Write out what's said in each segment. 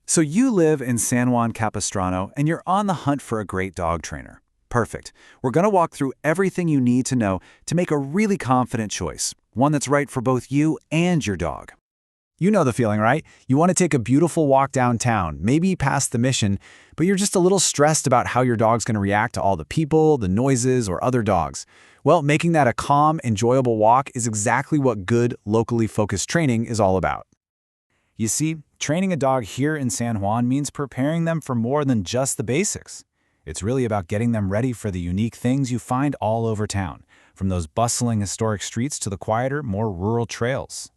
So you live in San Juan Capistrano and you're on the hunt for a great dog trainer. Perfect. We're going to walk through everything you need to know to make a really confident choice, one that's right for both you and your dog. You know the feeling, right? You want to take a beautiful walk downtown, maybe past the Mission, but you're just a little stressed about how your dog's going to react to all the people, the noises, or other dogs. Well, making that a calm, enjoyable walk is exactly what good, locally focused training is all about. You see, training a dog here in San Juan means preparing them for more than just the basics. It's really about getting them ready for the unique things you find all over town, from those bustling historic streets to the quieter, more rural trails.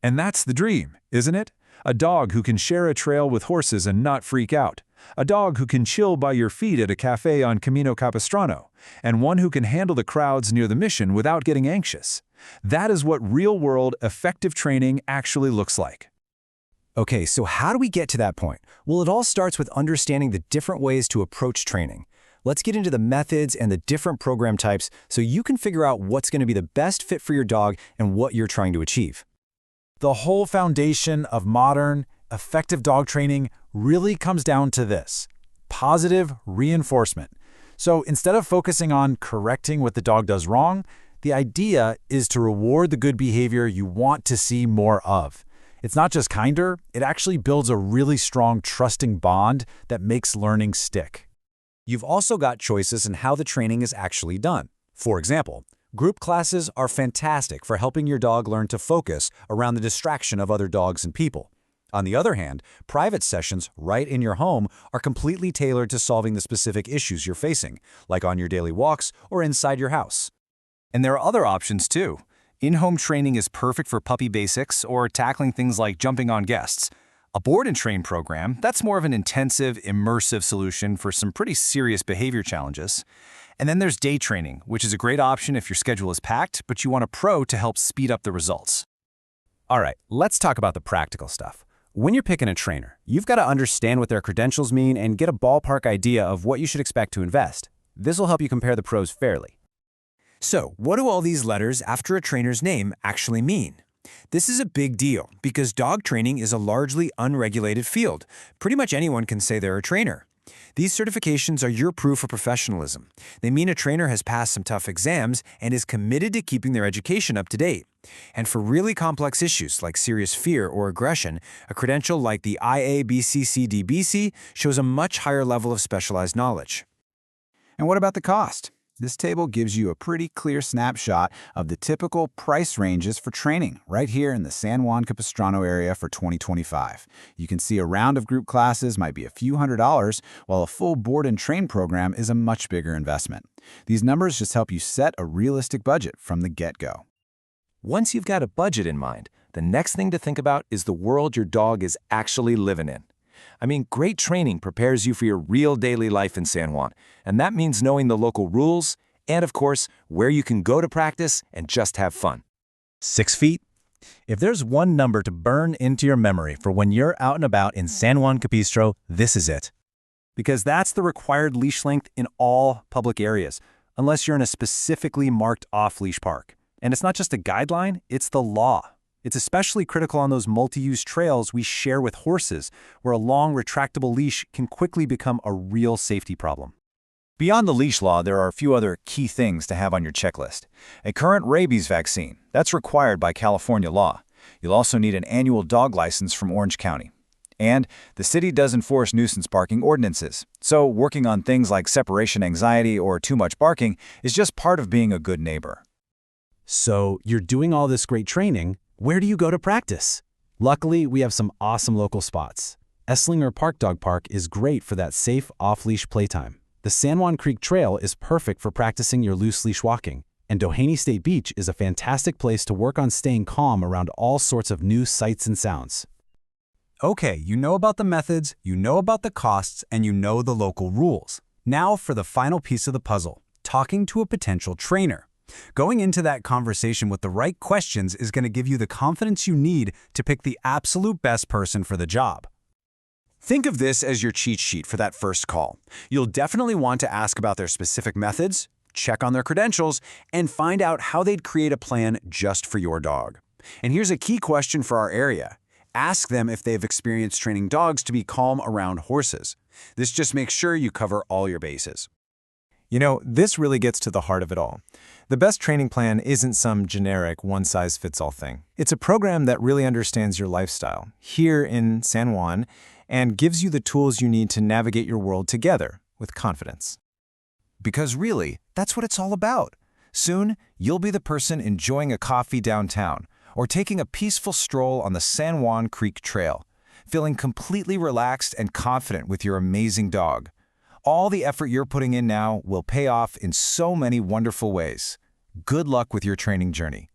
And that's the dream, isn't it? A dog who can share a trail with horses and not freak out. A dog who can chill by your feet at a cafe on Camino Capistrano. And one who can handle the crowds near the Mission without getting anxious. That is what real-world, effective training actually looks like. Okay, so how do we get to that point? Well, it all starts with understanding the different ways to approach training. Let's get into the methods and the different program types so you can figure out what's going to be the best fit for your dog and what you're trying to achieve. The whole foundation of modern, effective dog training really comes down to this: positive reinforcement. So instead of focusing on correcting what the dog does wrong, the idea is to reward the good behavior you want to see more of. It's not just kinder, it actually builds a really strong, trusting bond that makes learning stick. You've also got choices in how the training is actually done. For example, group classes are fantastic for helping your dog learn to focus around the distraction of other dogs and people. On the other hand, private sessions right in your home are completely tailored to solving the specific issues you're facing, like on your daily walks or inside your house. And there are other options too. In-home training is perfect for puppy basics or tackling things like jumping on guests. A board and train program, that's more of an intensive, immersive solution for some pretty serious behavior challenges. And then there's day training, which is a great option if your schedule is packed, but you want a pro to help speed up the results. All right, let's talk about the practical stuff. When you're picking a trainer, you've got to understand what their credentials mean and get a ballpark idea of what you should expect to invest. This will help you compare the pros fairly. So, what do all these letters after a trainer's name actually mean? This is a big deal because dog training is a largely unregulated field. Pretty much anyone can say they're a trainer. These certifications are your proof of professionalism. They mean a trainer has passed some tough exams and is committed to keeping their education up to date. And for really complex issues like serious fear or aggression, a credential like the IABCCDBC shows a much higher level of specialized knowledge. And what about the cost? This table gives you a pretty clear snapshot of the typical price ranges for training right here in the San Juan Capistrano area for 2025. You can see a round of group classes might be a few $100s, while a full board and train program is a much bigger investment. These numbers just help you set a realistic budget from the get-go. Once you've got a budget in mind, the next thing to think about is the world your dog is actually living in. I mean, great training prepares you for your real daily life in San Juan, and that means knowing the local rules and, of course, where you can go to practice and just have fun. 6 feet? If there's one number to burn into your memory for when you're out and about in San Juan Capistrano, this is it. Because that's the required leash length in all public areas, unless you're in a specifically marked off-leash park. And it's not just a guideline, it's the law. It's especially critical on those multi-use trails we share with horses, where a long, retractable leash can quickly become a real safety problem. Beyond the leash law, there are a few other key things to have on your checklist. A current rabies vaccine. That's required by California law. You'll also need an annual dog license from Orange County. And the city does enforce nuisance barking ordinances, so working on things like separation anxiety or too much barking is just part of being a good neighbor. So you're doing all this great training. Where do you go to practice? Luckily, we have some awesome local spots. Esslinger Park Dog Park is great for that safe off-leash playtime. The San Juan Creek Trail is perfect for practicing your loose leash walking. And Doheny State Beach is a fantastic place to work on staying calm around all sorts of new sights and sounds. Okay, you know about the methods, you know about the costs, and you know the local rules. Now for the final piece of the puzzle, talking to a potential trainer. Going into that conversation with the right questions is going to give you the confidence you need to pick the absolute best person for the job. Think of this as your cheat sheet for that first call. You'll definitely want to ask about their specific methods, check on their credentials, and find out how they'd create a plan just for your dog. And here's a key question for our area. Ask them if they've experienced training dogs to be calm around horses. This just makes sure you cover all your bases. You know, this really gets to the heart of it all. The best training plan isn't some generic one-size-fits-all thing. It's a program that really understands your lifestyle here in San Juan and gives you the tools you need to navigate your world together with confidence. Because really, that's what it's all about. Soon, you'll be the person enjoying a coffee downtown or taking a peaceful stroll on the San Juan Creek Trail, feeling completely relaxed and confident with your amazing dog. All the effort you're putting in now will pay off in so many wonderful ways. Good luck with your training journey.